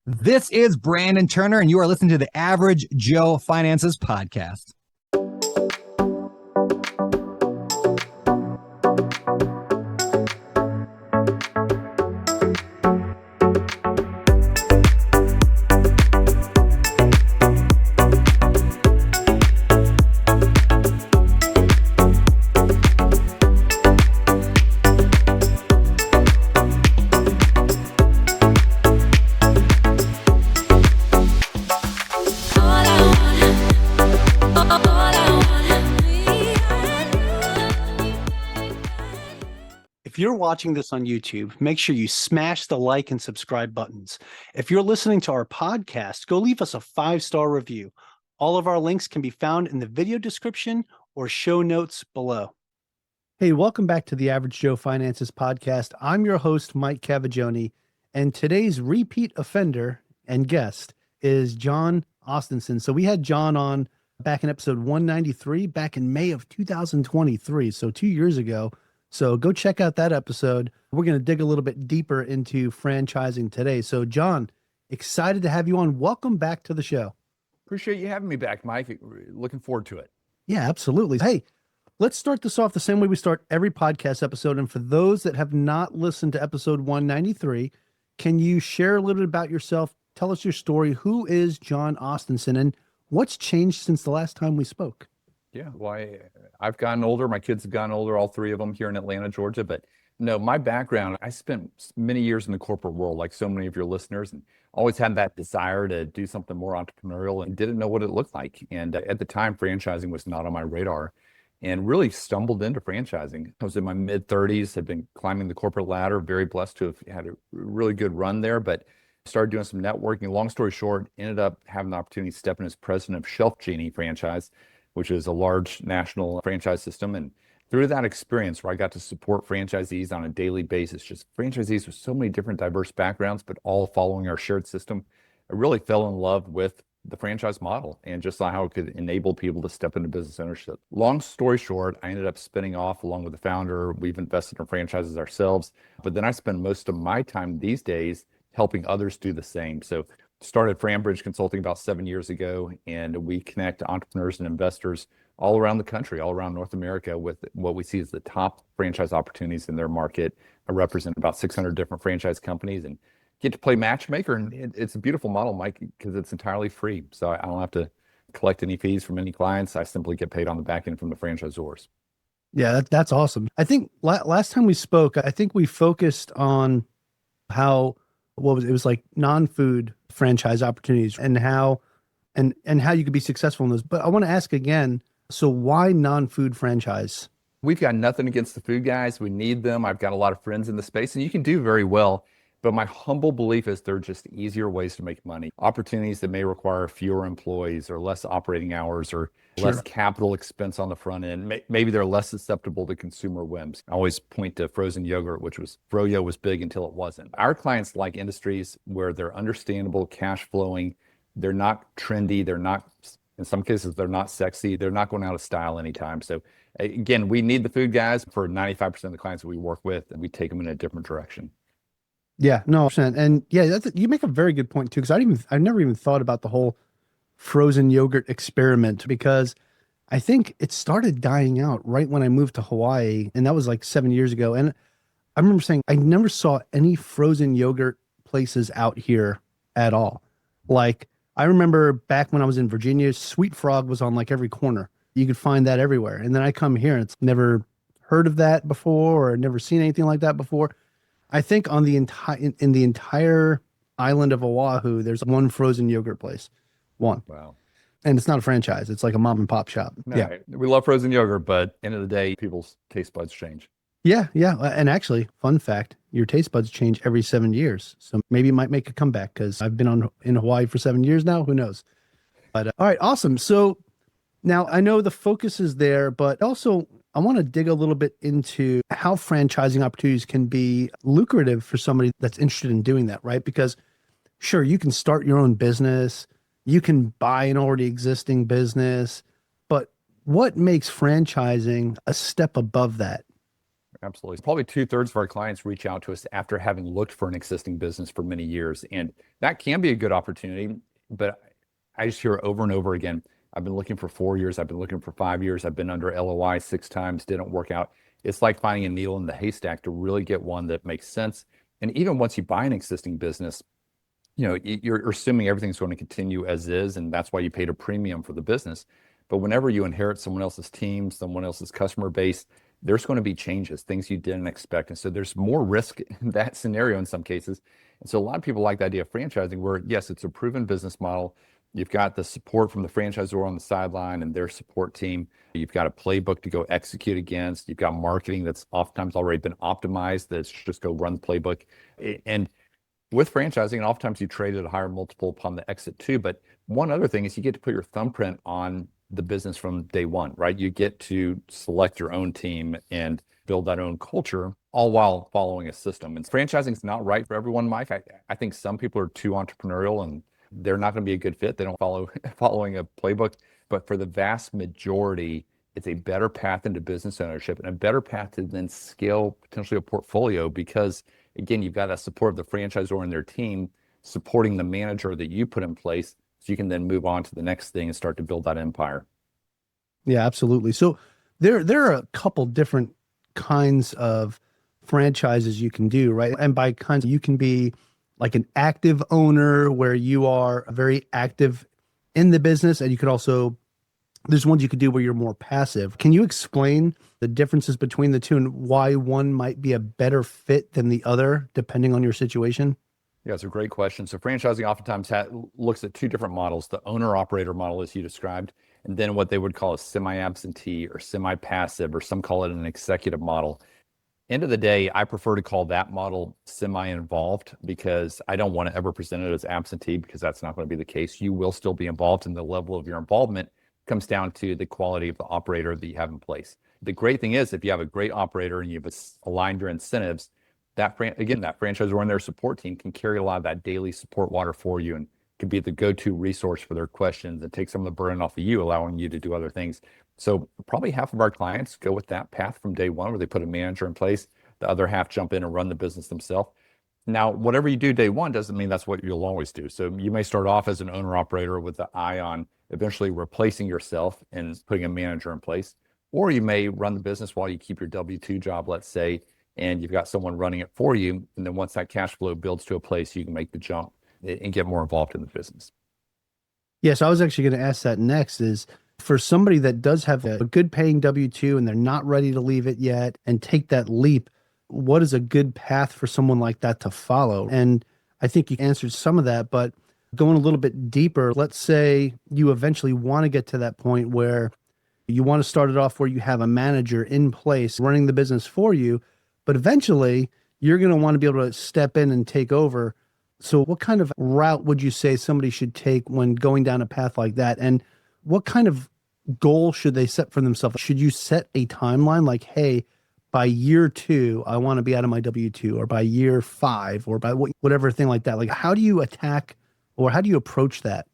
This is Brandon Turner, and you are listening to the Average Joe Finances Podcast. If you're watching this on YouTube, make sure you smash the like and subscribe buttons. If you're listening to our podcast, go leave us a 5-star review. All of our links can be found in the video description or show notes below. Hey, welcome back to the Average Joe Finances Podcast. I'm your host, Mike Cavagioni, and today's repeat offender and guest is Jon Ostenson. So we had Jon on back in episode 193, back in May of 2023, so 2 years ago. So go check out that episode. We're going to dig a little bit deeper into franchising today. So Jon, excited to have you on. Welcome back to the show. Appreciate you having me back, Mike. Looking forward to it. Yeah, absolutely. Hey, let's start this off the same way we start every podcast episode. And for those that have not listened to episode 193, can you share a little bit about yourself? Tell us your story. Who is Jon Ostenson and what's changed since the last time we spoke? Yeah, well, I've gotten older. My kids have gotten older, all three of them here in Atlanta, Georgia. But no, my background, I spent many years in the corporate world, like so many of your listeners, and always had that desire to do something more entrepreneurial and didn't know what it looked like. And at the time, franchising was not on my radar and really stumbled into franchising. I was in my mid-30s, had been climbing the corporate ladder, very blessed to have had a really good run there, but started doing some networking. Long story short, ended up having the opportunity to step in as president of Shelf Genie franchise, which is a large national franchise system. And through that experience where I got to support franchisees on a daily basis, just franchisees with so many different diverse backgrounds, but all following our shared system, I really fell in love with the franchise model and just saw how it could enable people to step into business ownership. Long story short, I ended up spinning off along with the founder. We've invested in franchises ourselves, but then I spend most of my time these days helping others do the same. So started Fran Bridge Consulting about 7 years ago, and we connect entrepreneurs and investors all around the country, all around North America, with what we see as the top franchise opportunities in their market. I represent about 600 different franchise companies and get to play matchmaker. And it's a beautiful model, Mike, because it's entirely free. So I don't have to collect any fees from any clients. I simply get paid on the back end from the franchisors. Yeah, that's awesome. I think last time we spoke, I think we focused on how it was like non-food franchise opportunities and how you could be successful in those. But I want to ask again, so why non-food franchise? We've got nothing against the food guys. We need them. I've got a lot of friends in the space and you can do very well. But my humble belief is they're just easier ways to make money. Opportunities that may require fewer employees or less operating hours or less capital expense on the front end. Maybe they're less susceptible to consumer whims. I always point to frozen yogurt, which was froyo was big until it wasn't. Our clients like industries where they're understandable, cash flowing. They're not trendy. They're not, in some cases, they're not sexy. They're not going out of style anytime. So again, we need the food guys for 95% of the clients that we work with, and we take them in a different direction. Yeah, no, and yeah, you make a very good point too, because I never even thought about the whole frozen yogurt experiment, because I think it started dying out right when I moved to Hawaii, and that was like 7 years ago. And I remember saying I never saw any frozen yogurt places out here at all. Like I remember back when I was in Virginia, Sweet Frog was on like every corner. You could find that everywhere. And then I come here and it's never heard of that before or never seen anything like that before. I think on the entire island of Oahu, there's one frozen yogurt place. One. Wow. And it's not a franchise. It's like a mom and pop shop. No, yeah. We love frozen yogurt, but end of the day, people's taste buds change. Yeah. Yeah. And actually, fun fact, your taste buds change every 7 years. So maybe it might make a comeback because I've been in Hawaii for 7 years now. Who knows? But all right. Awesome. So now I know the focus is there, but also I want to dig a little bit into how franchising opportunities can be lucrative for somebody that's interested in doing that, right? Because sure, you can start your own business, you can buy an already existing business, but what makes franchising a step above that? Absolutely. Probably 2/3 of our clients reach out to us after having looked for an existing business for many years. And that can be a good opportunity, but I just hear over and over again, I've been looking for 4 years. I've been looking for 5 years. I've been under LOI 6 times, didn't work out. It's like finding a needle in the haystack to really get one that makes sense. And even once you buy an existing business, you're assuming everything's going to continue as is, and that's why you paid a premium for the business. But whenever you inherit someone else's team, someone else's customer base, there's going to be changes, things you didn't expect. And so there's more risk in that scenario in some cases. And so a lot of people like the idea of franchising where, yes, it's a proven business model. You've got the support from the franchisor on the sideline and their support team. You've got a playbook to go execute against. You've got marketing that's oftentimes already been optimized. That's just go run the playbook. And with franchising, and oftentimes you trade at a higher multiple upon the exit too. But one other thing is you get to put your thumbprint on the business from day one, right? You get to select your own team and build that own culture, all while following a system. And franchising is not right for everyone, Mike. I think some people are too entrepreneurial and they're not going to be a good fit. They don't following a playbook. But for the vast majority, it's a better path into business ownership and a better path to then scale potentially a portfolio because, again, you've got that support of the franchisor and their team supporting the manager that you put in place so you can then move on to the next thing and start to build that empire. Yeah, absolutely. So there are a couple different kinds of franchises you can do, right? And by kinds, you can be like an active owner where you are very active in the business, and you could also, there's ones you could do where you're more passive. Can you explain the differences between the two and why one might be a better fit than the other, depending on your situation? Yeah, it's a great question. So franchising oftentimes looks at 2 different models, the owner-operator model, as you described, and then what they would call a semi-absentee or semi-passive, or some call it an executive model. End of the day, I prefer to call that model semi-involved because I don't want to ever present it as absentee because that's not going to be the case. You will still be involved, and the level of your involvement comes down to the quality of the operator that you have in place. The great thing is if you have a great operator and you've aligned your incentives, that franchisor and their support team can carry a lot of that daily support water for you and can be the go-to resource for their questions and take some of the burden off of you, allowing you to do other things. So probably half of our clients go with that path from day one where they put a manager in place. The other half jump in and run the business themselves. Now, whatever you do day one doesn't mean that's what you'll always do. So you may start off as an owner-operator with the eye on eventually replacing yourself and putting a manager in place. Or you may run the business while you keep your W-2 job, let's say, and you've got someone running it for you. And then once that cash flow builds to a place, you can make the jump and get more involved in the business. Yes, I was actually going to ask that next is for somebody that does have a good paying W-2 and they're not ready to leave it yet and take that leap, what is a good path for someone like that to follow? And I think you answered some of that, but going a little bit deeper, let's say you eventually want to get to that point where you want to start it off where you have a manager in place running the business for you, but eventually you're going to want to be able to step in and take over. So what kind of route would you say somebody should take when going down a path like that? And what kind of goal should they set for themselves? Should you set a timeline like, hey, by year 2, I want to be out of my W-2, or by year 5, or by whatever thing like that? Like, how do you attack or how do you approach that?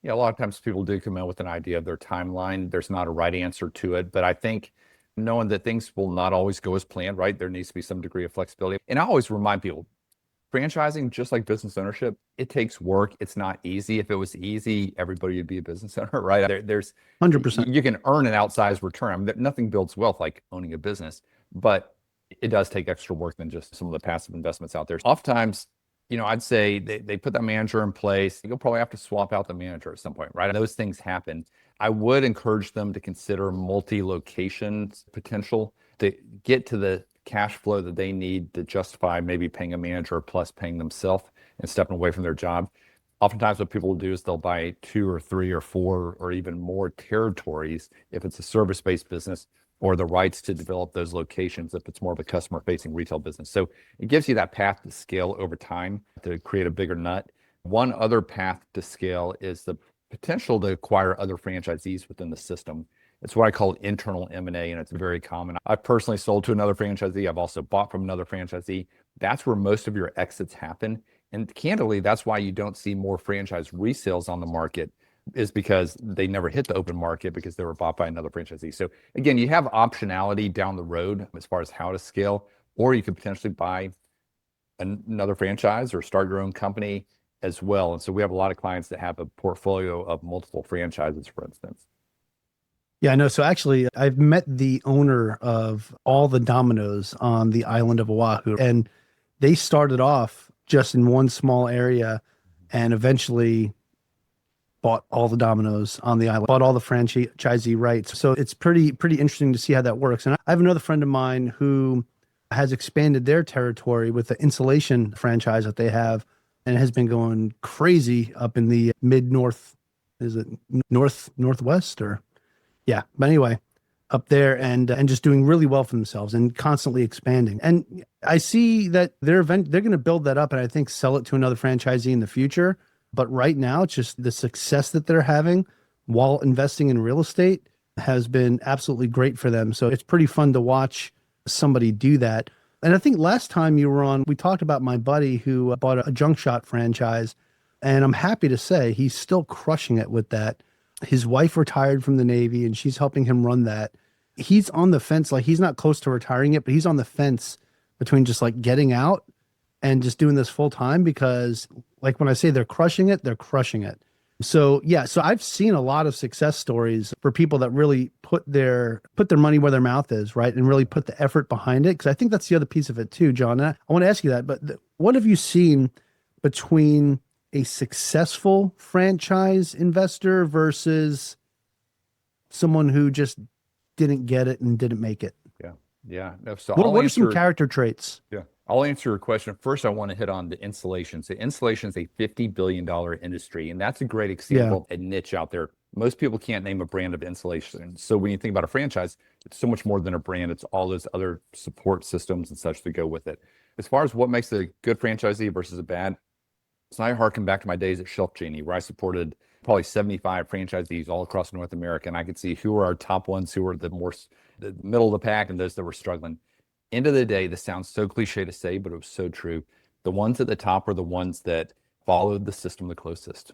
Yeah, a lot of times people do come out with an idea of their timeline. There's not a right answer to it, but I think knowing that things will not always go as planned, right? There needs to be some degree of flexibility. And I always remind people, franchising, just like business ownership, it takes work. It's not easy. If it was easy, everybody would be a business owner, right? There's 100%. You can earn an outsized return. I mean, nothing builds wealth like owning a business, but it does take extra work than just some of the passive investments out there. Oftentimes, I'd say they put that manager in place. You'll probably have to swap out the manager at some point, right? Those things happen. I would encourage them to consider multi-location potential to get to the cash flow that they need to justify maybe paying a manager plus paying themselves and stepping away from their job. Oftentimes what people will do is they'll buy 2 or 3 or 4 or even more territories if it's a service-based business, or the rights to develop those locations if it's more of a customer-facing retail business. So it gives you that path to scale over time to create a bigger nut. One other path to scale is the potential to acquire other franchisees within the system. It's what I call internal M&A, and it's very common. I've personally sold to another franchisee. I've also bought from another franchisee. That's where most of your exits happen. And candidly, that's why you don't see more franchise resales on the market. is because they never hit the open market because they were bought by another franchisee. So again, you have optionality down the road as far as how to scale, or you could potentially buy another franchise or start your own company as well. And so we have a lot of clients that have a portfolio of multiple franchises, for instance. Yeah, I know. So actually, I've met the owner of all the Domino's on the island of Oahu, and they started off just in one small area and eventually bought all the Domino's on the island, bought all the franchisee rights. So it's pretty interesting to see how that works. And I have another friend of mine who has expanded their territory with the insulation franchise that they have, and has been going crazy up in the mid-north, is it northwest or? Yeah. But anyway, up there and just doing really well for themselves and constantly expanding. And I see that they're going to build that up and I think sell it to another franchisee in the future. But right now, it's just the success that they're having while investing in real estate has been absolutely great for them. So it's pretty fun to watch somebody do that. And I think last time you were on, we talked about my buddy who bought a junk shot franchise. And I'm happy to say he's still crushing it with that. His wife retired from the Navy and she's helping him run that. He's on the fence, like he's not close to retiring it, but he's on the fence between just like getting out and just doing this full time, because like when I say they're crushing it, they're crushing it. So yeah, so I've seen a lot of success stories for people that really put their money where their mouth is, right? And really put the effort behind it. Cause I think that's the other piece of it too, John. And I want to ask you that, but what have you seen between a successful franchise investor versus someone who just didn't get it and didn't make it? Yeah. Yeah. No, so what are some character traits? Yeah. I'll answer your question. First, I want to hit on the insulation. So insulation is a $50 billion industry, and that's a great example of a niche out there. Most people can't name a brand of insulation. So when you think about a franchise, it's so much more than a brand. It's all those other support systems and such that go with it. As far as what makes a good franchisee versus a bad, so I harken back to my days at Shelf Genie, where I supported probably 75 franchisees all across North America. And I could see who were our top ones, who were the middle of the pack, and those that were struggling. End of the day, this sounds so cliche to say, but it was so true. The ones at the top are the ones that followed the system the closest.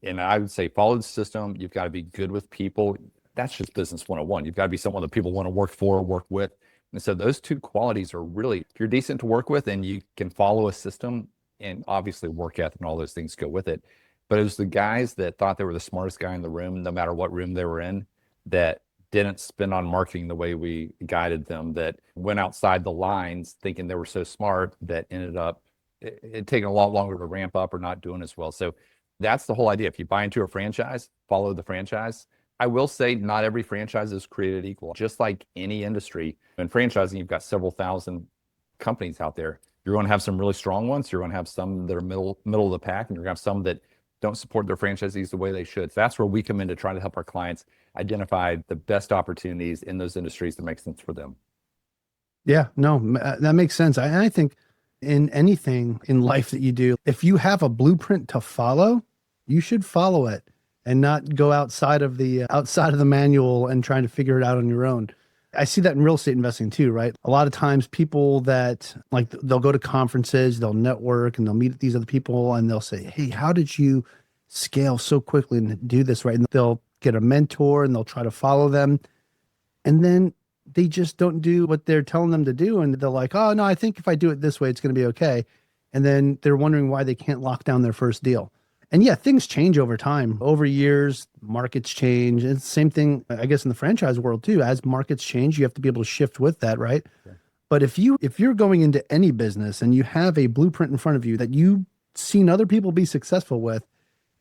And I would say follow the system. You've got to be good with people. That's just business 101. You've got to be someone that people want to work for, work with. And so those two qualities are really, if you're decent to work with and you can follow a system, and obviously work ethic and all those things go with it. But it was the guys that thought they were the smartest guy in the room, no matter what room they were in, that didn't spend on marketing the way we guided them, that went outside the lines thinking they were so smart, that ended up it taking a lot longer to ramp up or not doing as well. So that's the whole idea. If you buy into a franchise, follow the franchise. I will say not every franchise is created equal. Just like any industry, in franchising, you've got several thousand companies out there. You're going to have some really strong ones. You're going to have some that are middle of the pack, and you're going to have some that don't support their franchisees the way they should. So that's where we come in to try to help our clients identify the best opportunities in those industries that make sense for them. Yeah, no, that makes sense. I think in anything in life that you do, if you have a blueprint to follow, you should follow it and not go outside of the manual and trying to figure it out on your own. I see that in real estate investing too, right? A lot of times people that like, they'll go to conferences, they'll network and they'll meet these other people and they'll say, hey, how did you scale so quickly and do this, right? And they'll get a mentor and they'll try to follow them. And then they just don't do what they're telling them to do. And they're like, oh no, I think if I do it this way, it's going to be okay. And then they're wondering why they can't lock down their first deal. And yeah, things change over time. Over years, markets change. It's the same thing, I guess, in the franchise world too. As markets change, you have to be able to shift with that, right? Yeah. But if you're going into any business and you have a blueprint in front of you that you've seen other people be successful with,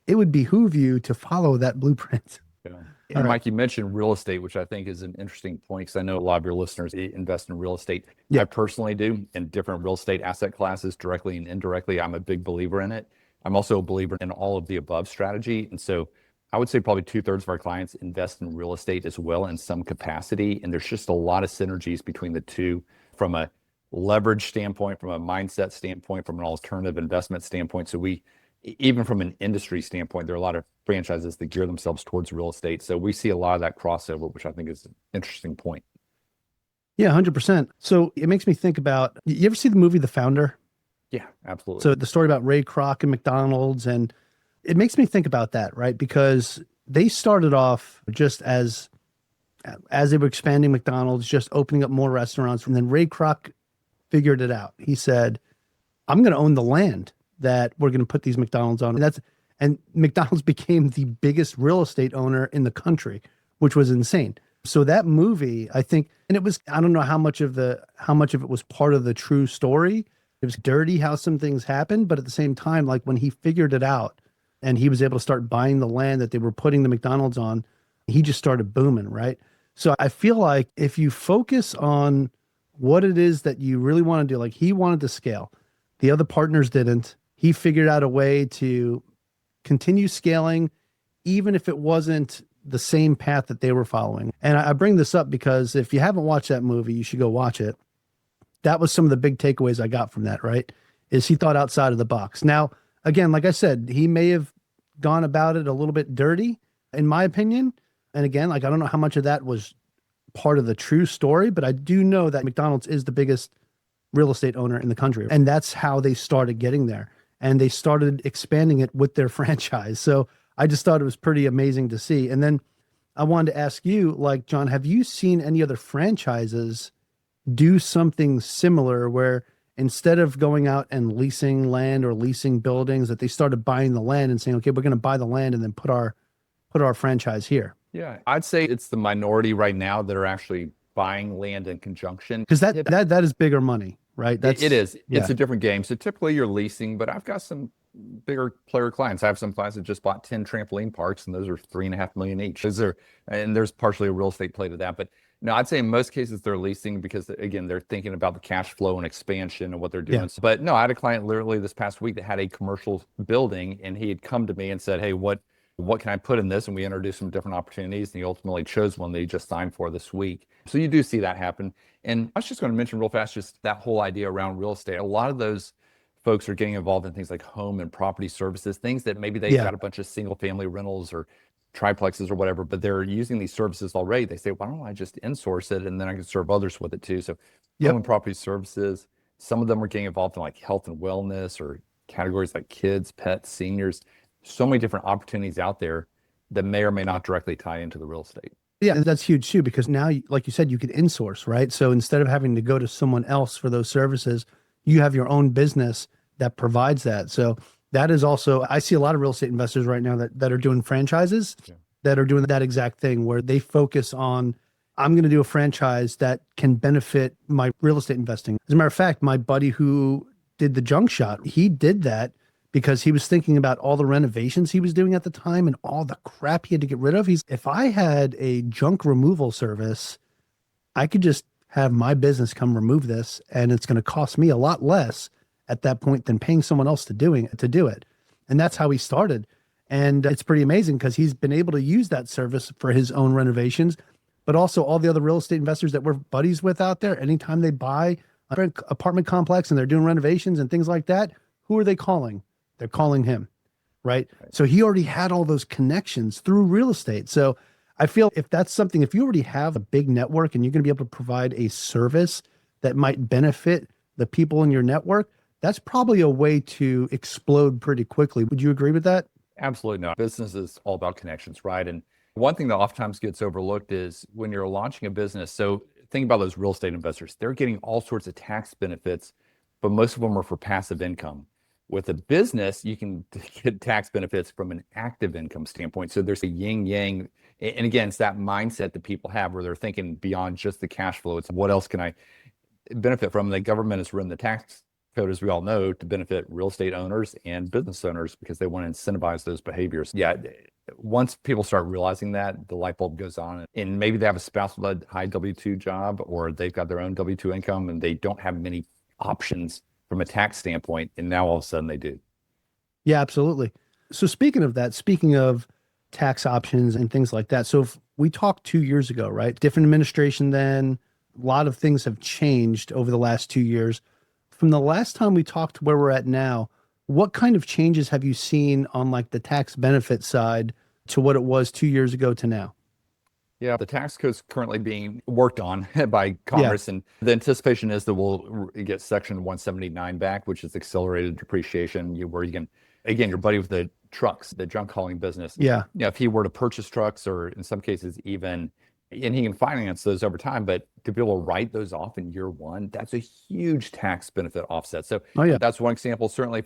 it would behoove you to follow that blueprint. Yeah. And Mike, you mentioned real estate, which I think is an interesting point because I know a lot of your listeners invest in real estate. Yeah. I personally do in different real estate asset classes, directly and indirectly. I'm a big believer in it. I'm also a believer in all of the above strategy. And so I would say probably 2/3 of our clients invest in real estate as well in some capacity. And there's just a lot of synergies between the two from a leverage standpoint, from a mindset standpoint, from an alternative investment standpoint. So even from an industry standpoint, there are a lot of franchises that gear themselves towards real estate. So we see a lot of that crossover, which I think is an interesting point. Yeah, 100%. So it makes me think about, you ever see the movie The Founder? Yeah, absolutely. So the story about Ray Kroc and McDonald's, and it makes me think about that, right? Because they started off just as they were expanding McDonald's, just opening up more restaurants. And then Ray Kroc figured it out. He said, I'm going to own the land that we're going to put these McDonald's on. And McDonald's became the biggest real estate owner in the country, which was insane. So that movie, I think, and it was, I don't know how much of it was part of the true story. It was dirty how some things happened, but at the same time, like when he figured it out and he was able to start buying the land that they were putting the McDonald's on, he just started booming, right? So I feel like if you focus on what it is that you really want to do, like he wanted to scale, the other partners didn't. He figured out a way to continue scaling, even if it wasn't the same path that they were following. And I bring this up because if you haven't watched that movie, you should go watch it. That was some of the big takeaways I got from that, right? Is he thought outside of the box. Now, again, like I said, he may have gone about it a little bit dirty, in my opinion. And again, like I don't know how much of that was part of the true story, but I do know that McDonald's is the biggest real estate owner in the country. And that's how they started getting there. And they started expanding it with their franchise. So I just thought it was pretty amazing to see. And then I wanted to ask you, like, Jon, have you seen any other franchises do something similar where instead of going out and leasing land or leasing buildings, that they started buying the land and saying, okay, we're going to buy the land and then put our franchise here? Yeah, I'd say it's the minority right now that are actually buying land in conjunction. Because that is bigger money, right? It is. Yeah. It's a different game. So typically you're leasing, but I've got some bigger player clients. I have some clients that just bought 10 trampoline parks, and those are $3.5 million each. And there's partially a real estate play to that. But no, I'd say in most cases they're leasing because, again, they're thinking about the cash flow and expansion and what they're doing. Yeah. But no, I had a client literally this past week that had a commercial building, and he had come to me and said, hey, what can I put in this? And we introduced some different opportunities, and he ultimately chose one that he just signed for this week. So you do see that happen. And I was just going to mention real fast, just that whole idea around real estate. A lot of those folks are getting involved in things like home and property services, things that maybe they've got a bunch of single family rentals or triplexes or whatever, but they're using these services already. They say, why don't I just insource it and then I can serve others with it too? So home and property services, some of them are getting involved in like health and wellness or categories like kids, pets, seniors. So many different opportunities out there that may or may not directly tie into the real estate. Yeah, that's huge too, because now, like you said, you could insource, right? So instead of having to go to someone else for those services, you have your own business that provides that. So that is also, I see a lot of real estate investors right now that are doing franchises that are doing that exact thing where they focus on, I'm going to do a franchise that can benefit my real estate investing. As a matter of fact, my buddy who did the junk shot, he did that because he was thinking about all the renovations he was doing at the time and all the crap he had to get rid of. If I had a junk removal service, I could just have my business come remove this, and it's going to cost me a lot less at that point than paying someone else to do it. And that's how he started. And it's pretty amazing because he's been able to use that service for his own renovations, but also all the other real estate investors that we're buddies with out there. Anytime they buy an apartment complex and they're doing renovations and things like that, who are they calling? They're calling him, right? So he already had all those connections through real estate. So I feel if that's something, if you already have a big network and you're going to be able to provide a service that might benefit the people in your network, that's probably a way to explode pretty quickly. Would you agree with that? Absolutely not. Business is all about connections, right? And one thing that oftentimes gets overlooked is when you're launching a business. So think about those real estate investors. They're getting all sorts of tax benefits, but most of them are for passive income. With a business, you can get tax benefits from an active income standpoint. So there's a yin yang. And again, it's that mindset that people have where they're thinking beyond just the cash flow. It's what else can I benefit from? The government has written the tax code, as we all know, to benefit real estate owners and business owners because they want to incentivize those behaviors. Yeah, once people start realizing that, the light bulb goes on, and maybe they have a spouse-led high W-2 job, or they've got their own W-2 income and they don't have many options from a tax standpoint, and now all of a sudden they do. Yeah, absolutely. So speaking of tax options and things like that, so if we talked 2 years ago, right? Different administration then, a lot of things have changed over the last 2 years. From the last time we talked to where we're at now, what kind of changes have you seen on like the tax benefit side to what it was 2 years ago to now? Yeah, the tax code's currently being worked on by Congress, and the anticipation is that we'll get Section 179 back, which is accelerated depreciation, where you can, again, your buddy with the trucks, the junk hauling business. Yeah. If he were to purchase trucks, or in some cases even, and he can finance those over time, but to be able to write those off in year one, that's a huge tax benefit offset. So that's one example. Certainly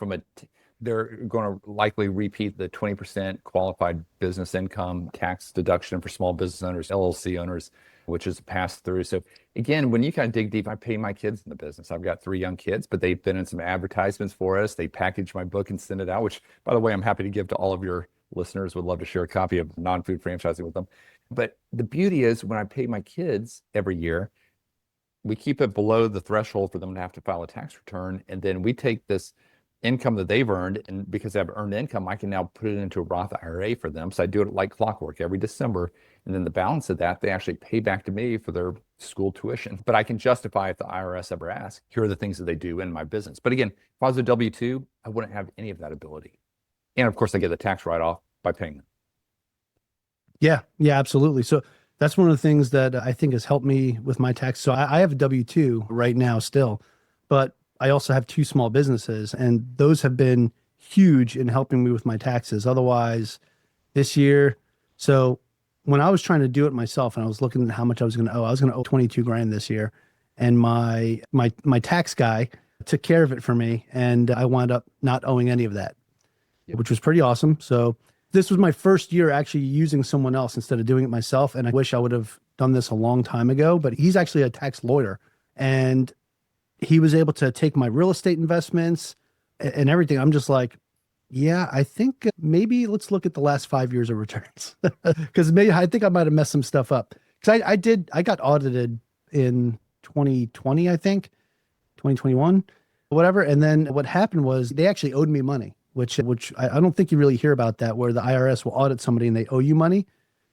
they're going to likely repeat the 20% qualified business income tax deduction for small business owners, LLC owners, which is a pass through. So again, when you kind of dig deep, I pay my kids in the business. I've got 3 young kids, but they've been in some advertisements for us. They package my book and send it out, which, by the way, I'm happy to give to all of your listeners. Would love to share a copy of Non-Food Franchising with them. But the beauty is, when I pay my kids every year, we keep it below the threshold for them to have to file a tax return. And then we take this income that they've earned, and because they have earned income, I can now put it into a Roth IRA for them. So I do it like clockwork every December. And then the balance of that, they actually pay back to me for their school tuition. But I can justify, if the IRS ever asks, here are the things that they do in my business. But again, if I was a W-2, I wouldn't have any of that ability. And of course, I get the tax write-off by paying them. Yeah, absolutely. So that's one of the things that I think has helped me with my tax. So I have a W-2 right now still, but I also have 2 small businesses, and those have been huge in helping me with my taxes. Otherwise, this year, so when I was trying to do it myself and I was looking at how much I was going to owe 22 grand this year. And my tax guy took care of it for me, and I wound up not owing any of that, which was pretty awesome. So this was my first year actually using someone else instead of doing it myself. And I wish I would have done this a long time ago, but he's actually a tax lawyer, and he was able to take my real estate investments and everything. I'm just like, yeah, I think maybe let's look at the last 5 years of returns, because I think I might have messed some stuff up. Because I got audited in 2020, I think, 2021, whatever. And then what happened was they actually owed me money, which I don't think you really hear about that, where the IRS will audit somebody and they owe you money.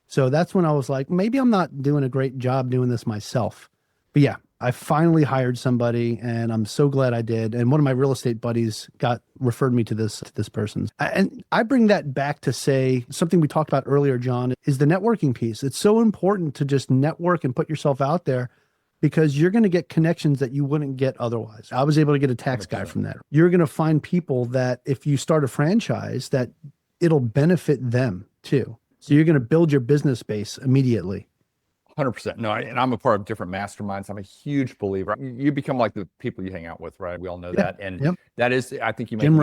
So that's when I was like, maybe I'm not doing a great job doing this myself. But yeah, I finally hired somebody, and I'm so glad I did. And one of my real estate buddies referred me to this person. And I bring that back to say something we talked about earlier, Jon, is the networking piece. It's so important to just network and put yourself out there, because you're going to get connections that you wouldn't get otherwise. I was able to get a tax guy from that. You're going to find people that if you start a franchise, that it'll benefit them too. So you're going to build your business base immediately. 100%. No, and I'm a part of different masterminds. I'm a huge believer. You become like the people you hang out with, right? We all know that. And that is, I think you make an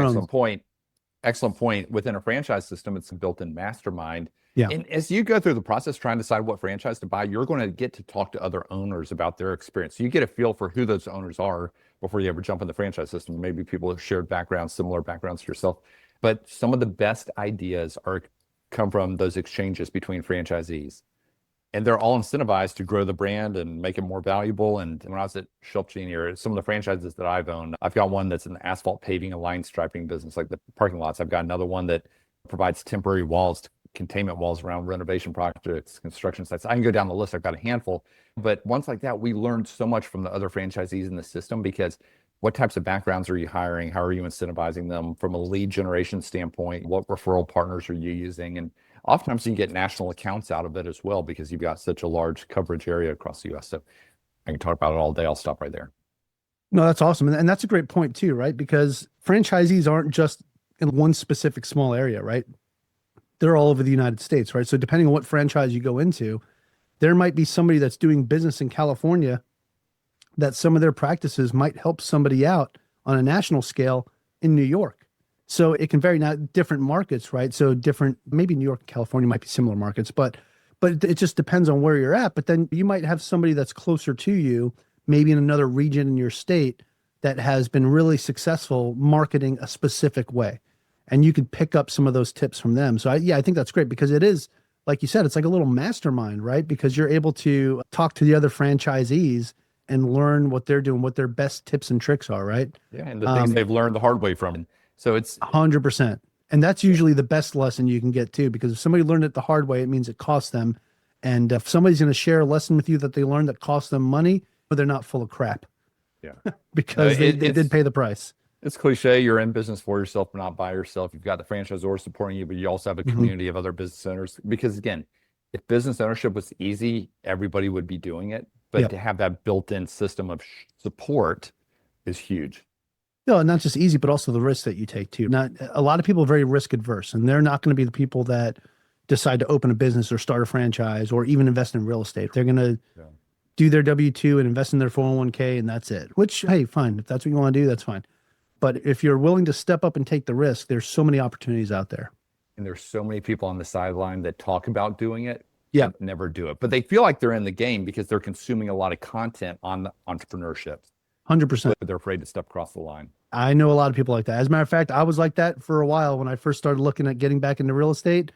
excellent point. Within a franchise system, it's a built-in mastermind. Yeah. And as you go through the process trying to decide what franchise to buy, you're going to get to talk to other owners about their experience. So you get a feel for who those owners are before you ever jump in the franchise system. Maybe people have shared backgrounds, similar backgrounds to yourself. But some of the best ideas come from those exchanges between franchisees. And they're all incentivized to grow the brand and make it more valuable. And when I was at Shelf Genie, some of the franchises that I've owned, I've got one that's an asphalt paving and line striping business, like the parking lots. I've got another one that provides temporary walls, containment walls around renovation projects, construction sites. I can go down the list. I've got a handful. But ones like that, we learned so much from the other franchisees in the system, because what types of backgrounds are you hiring? How are you incentivizing them from a lead generation standpoint? What referral partners are you using? And oftentimes you can get national accounts out of it as well, because you've got such a large coverage area across the US. So I can talk about it all day. I'll stop right there. No, that's awesome. And that's a great point too, right? Because franchisees aren't just in one specific small area, right? They're all over the United States, right? So depending on what franchise you go into, there might be somebody that's doing business in California that some of their practices might help somebody out on a national scale in New York. So it can vary, now different markets, right? So maybe New York and California might be similar markets, but it just depends on where you're at. But then you might have somebody that's closer to you, maybe in another region in your state, that has been really successful marketing a specific way. And you could pick up some of those tips from them. So I think that's great, because it is, like you said, it's like a little mastermind, right? Because you're able to talk to the other franchisees and learn what they're doing, what their best tips and tricks are, right? Yeah, and the things they've learned the hard way from. So it's 100%. And that's usually the best lesson you can get too, because if somebody learned it the hard way, it means it costs them. And if somebody's going to share a lesson with you that they learned that costs them money, but they're not full of crap. Yeah. Because they did pay the price. It's cliche. You're in business for yourself, but not by yourself. You've got the franchisor supporting you, but you also have a community of other business owners. Because again, if business ownership was easy, everybody would be doing it. But to have that built-in system of support is huge. No, not just easy, but also the risk that you take too. Not a lot of people are very risk adverse, and they're not going to be the people that decide to open a business or start a franchise or even invest in real estate. They're going to do their W-2 and invest in their 401k, and that's it. Which, hey, fine. If that's what you want to do, that's fine. But if you're willing to step up and take the risk, there's so many opportunities out there. And there's so many people on the sideline that talk about doing it, Yeah. but never do it. But they feel like they're in the game because they're consuming a lot of content on the entrepreneurship. 100%. But they're afraid to step across the line. I know a lot of people like that. As a matter of fact, I was like that for a while when I first started looking at getting back into real estate.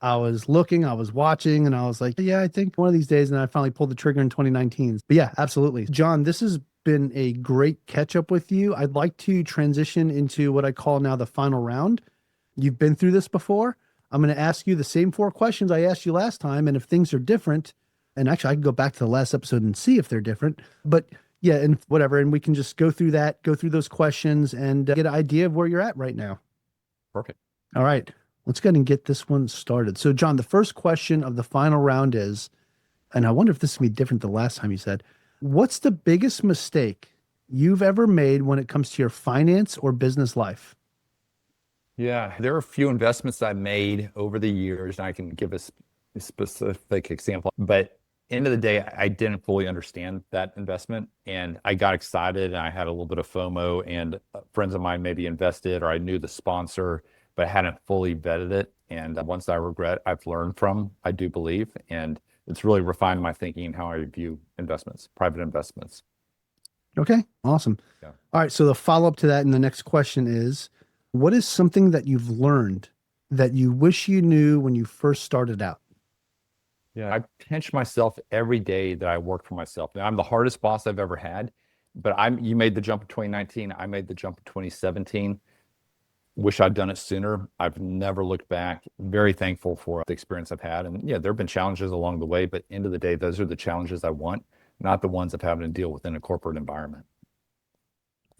I was looking, I was watching, and I was like, yeah, I think one of these days, and I finally pulled the trigger in 2019. But yeah, absolutely. Jon, this has been a great catch up with you. I'd like to transition into what I call now the final round. You've been through this before. I'm going to ask you the same 4 questions I asked you last time. And if things are different, and actually I can go back to the last episode and see if they're different, but yeah, and whatever. And we can just go through those questions and get an idea of where you're at right now. Perfect. All right. Let's go ahead and get this one started. So, Jon, the first question of the final round is, and I wonder if this is going to be different the last time you said, what's the biggest mistake you've ever made when it comes to your finance or business life? Yeah, there are a few investments I made over the years, and I can give a specific example. But end of the day, I didn't fully understand that investment, and I got excited, and I had a little bit of FOMO, and friends of mine maybe invested, or I knew the sponsor, but I hadn't fully vetted it. And once I regret, I've learned from, I do believe, and it's really refined my thinking and how I view investments, private investments. Okay, awesome. Yeah. All right, so the follow-up to that and the next question is, what is something that you've learned that you wish you knew when you first started out? Yeah, I pinch myself every day that I work for myself. Now, I'm the hardest boss I've ever had, but you made the jump in 2019. I made the jump in 2017. Wish I'd done it sooner. I've never looked back. Very thankful for the experience I've had. And yeah, there have been challenges along the way, but end of the day, those are the challenges I want, not the ones of having to deal with in a corporate environment.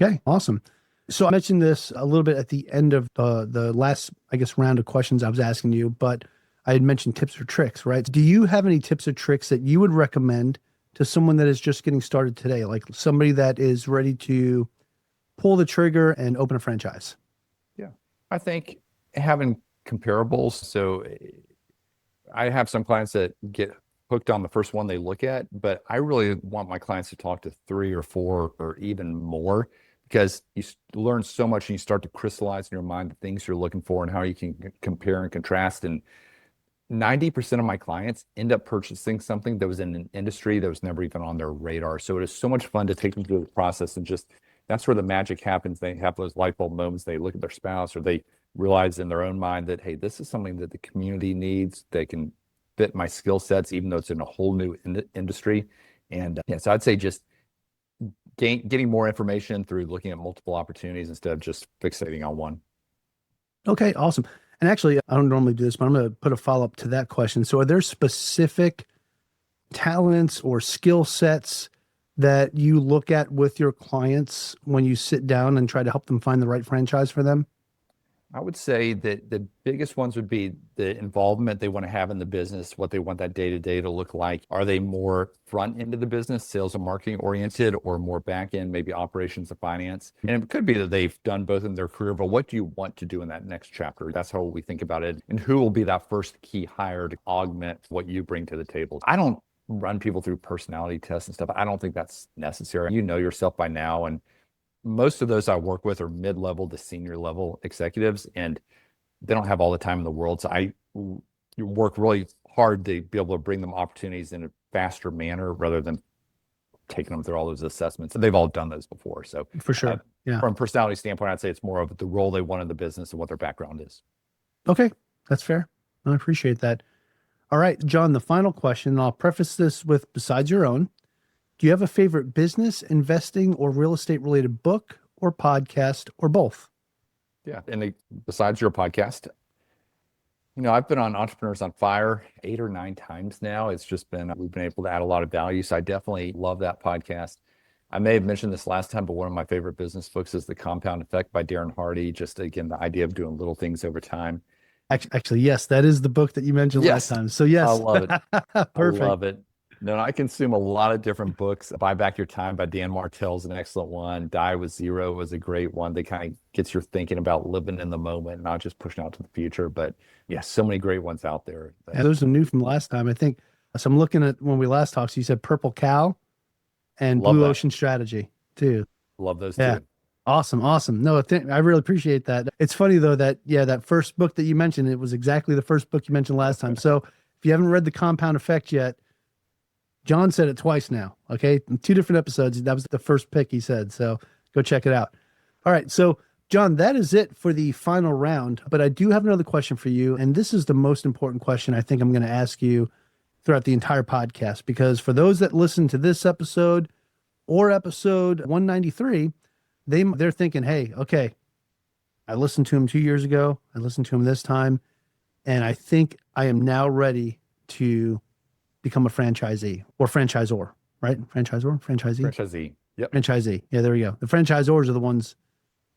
Okay, awesome. So I mentioned this a little bit at the end of the last, I guess, round of questions I was asking you, but I had mentioned tips or tricks, right? Do you have any tips or tricks that you would recommend to someone that is just getting started today, like somebody that is ready to pull the trigger and open a franchise? Yeah, I think having comparables. So I have some clients that get hooked on the first one they look at, but I really want my clients to talk to 3 or 4 or even more, because you learn so much and you start to crystallize in your mind the things you're looking for and how you can compare and contrast. And 90% of my clients end up purchasing something that was in an industry that was never even on their radar. So it is so much fun to take them through the process, and just that's where the magic happens. They have those light bulb moments. They look at their spouse, or they realize in their own mind that, hey, this is something that the community needs. They can fit my skill sets, even though it's in a whole new industry. And yeah, so I'd say just getting more information through looking at multiple opportunities instead of just fixating on one. Okay, awesome. And actually, I don't normally do this, but I'm going to put a follow-up to that question. So are there specific talents or skill sets that you look at with your clients when you sit down and try to help them find the right franchise for them? I would say that the biggest ones would be the involvement they want to have in the business, what they want that day-to-day to look like. Are they more front end of the business, sales and marketing oriented, or more back end, maybe operations and finance? And it could be that they've done both in their career, but what do you want to do in that next chapter? That's how we think about it. And who will be that first key hire to augment what you bring to the table? I don't run people through personality tests and stuff. I don't think that's necessary. You know yourself by now, and most of those I work with are mid-level to senior level executives, and they don't have all the time in the world. So I work really hard to be able to bring them opportunities in a faster manner rather than taking them through all those assessments. And they've all done those before. So For sure. Yeah. From a personality standpoint, I'd say it's more of the role they want in the business and what their background is. Okay, that's fair. I appreciate that. All right, Jon, the final question, and I'll preface this with besides your own. Do you have a favorite business, investing, or real estate related book or podcast, or both? Yeah. And besides your podcast, I've been on Entrepreneurs on Fire 8 or 9 times now. It's just been, we've been able to add a lot of value. So I definitely love that podcast. I may have mentioned this last time, but one of my favorite business books is The Compound Effect by Darren Hardy. Just again, the idea of doing little things over time. Actually, yes, that is the book that you mentioned last time. So yes. I love it. Perfect. I love it. No, I consume a lot of different books. Buy Back Your Time by Dan Martell is an excellent one. Die with Zero was a great one. They kind of gets your thinking about living in the moment, not just pushing out to the future. But yeah, so many great ones out there. Yeah, those are new from last time. I think, so I'm looking at when we last talked, so you said Purple Cow and Love Blue that. Ocean Strategy too. Love those Yeah. too. Awesome. Awesome. No, I really appreciate that. It's funny though that, yeah, that first book that you mentioned, it was exactly the first book you mentioned last time. So if you haven't read The Compound Effect yet, Jon said it twice now. Okay. In 2 different episodes. That was the first pick he said. So go check it out. All right. So Jon, that is it for the final round, but I do have another question for you. And this is the most important question I think I'm going to ask you throughout the entire podcast, because for those that listen to this episode or episode 193, they're thinking, hey, okay, I listened to him 2 years ago. I listened to him this time. And I think I am now ready to become a franchisee or franchisor, right? Franchisor, franchisee, Franchisee. Yep. franchisee. Yeah, there we go. The franchisors are the ones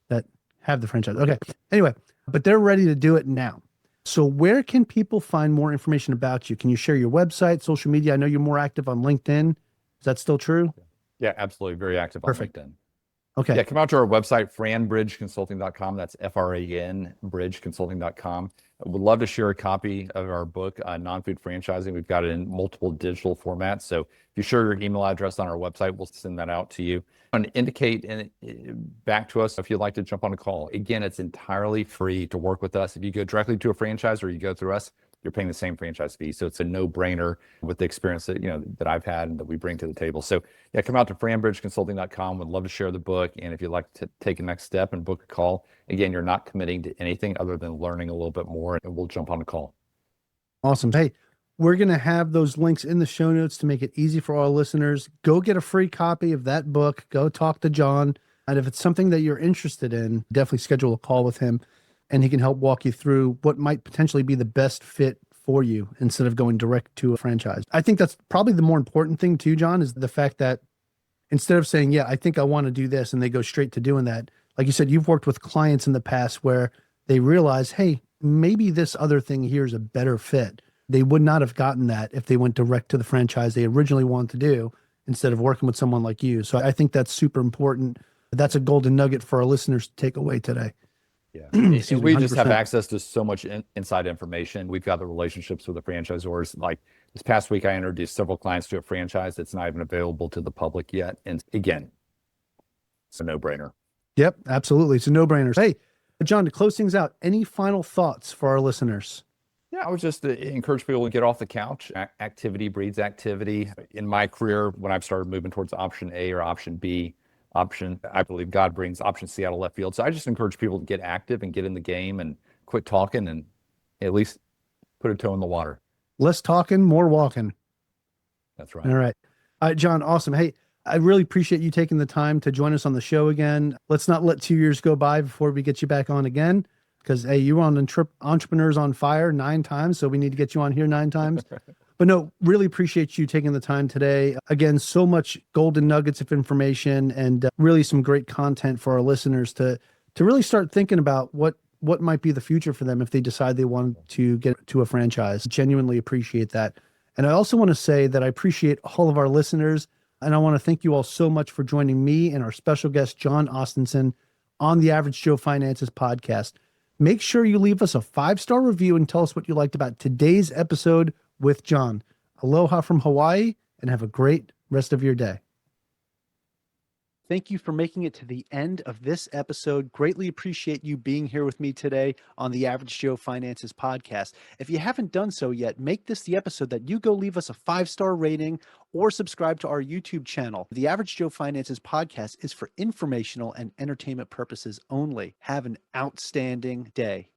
that have the franchise. Okay. Anyway, but they're ready to do it now. So where can people find more information about you? Can you share your website, social media? I know you're more active on LinkedIn. Is that still true? Yeah, absolutely. Very active on Perfect. LinkedIn. Okay. Yeah, come out to our website, franbridgeconsulting.com. That's FRAN, bridgeconsulting.com. I would love to share a copy of our book, Non-Food Franchising. We've got it in multiple digital formats. So if you share your email address on our website, we'll send that out to you. And indicate back to us if you'd like to jump on a call. Again, it's entirely free to work with us. If you go directly to a franchise or you go through us, you're paying the same franchise fee. So it's a no-brainer with the experience that, that I've had and that we bring to the table. So yeah, come out to franbridgeconsulting.com. Would love to share the book. And if you'd like to take a next step and book a call, again, you're not committing to anything other than learning a little bit more, and we'll jump on a call. Awesome. Hey, we're going to have those links in the show notes to make it easy for our listeners. Go get a free copy of that book. Go talk to Jon. And if it's something that you're interested in, definitely schedule a call with him, and he can help walk you through what might potentially be the best fit for you instead of going direct to a franchise. I think that's probably the more important thing too, Jon, is the fact that instead of saying, yeah, I think I want to do this, and they go straight to doing that. Like you said, you've worked with clients in the past where they realize, hey, maybe this other thing here is a better fit. They would not have gotten that if they went direct to the franchise they originally wanted to do instead of working with someone like you. So I think that's super important. That's a golden nugget for our listeners to take away today. Yeah. And Excuse we me, just have 100%. access to so much inside information. We've got the relationships with the franchisors. Like this past week, I introduced several clients to a franchise that's not even available to the public yet. And again, it's a no-brainer. Yep, absolutely. It's a no-brainer. Hey, Jon, to close things out, any final thoughts for our listeners? Yeah, I would just encourage people to get off the couch. Activity breeds activity. In my career, when I've started moving towards option A or option B, I believe God brings option C out of left field. So I just encourage people to get active and get in the game and quit talking and at least put a toe in the water. Less talking, more walking. That's right. All right. Jon, awesome. Hey, I really appreciate you taking the time to join us on the show again. Let's not let 2 years go by before we get you back on again, because, hey, you were on Entrepreneurs on Fire 9 times, so we need to get you on here 9 times. But no, really appreciate you taking the time today. Again, so much golden nuggets of information and really some great content for our listeners to really start thinking about what might be the future for them if they decide they want to get to a franchise. Genuinely appreciate that. And I also want to say that I appreciate all of our listeners, and I want to thank you all so much for joining me and our special guest, Jon Ostenson, on the Average Joe Finances podcast. Make sure you leave us a 5-star review and tell us what you liked about today's episode with Jon. Aloha from Hawaii, and have a great rest of your day. Thank you for making it to the end of this episode. Greatly appreciate you being here with me today on the Average Joe Finances podcast. If you haven't done so yet, make this the episode that you go leave us a 5-star rating or subscribe to our YouTube channel. The Average Joe Finances podcast is for informational and entertainment purposes only. Have an outstanding day.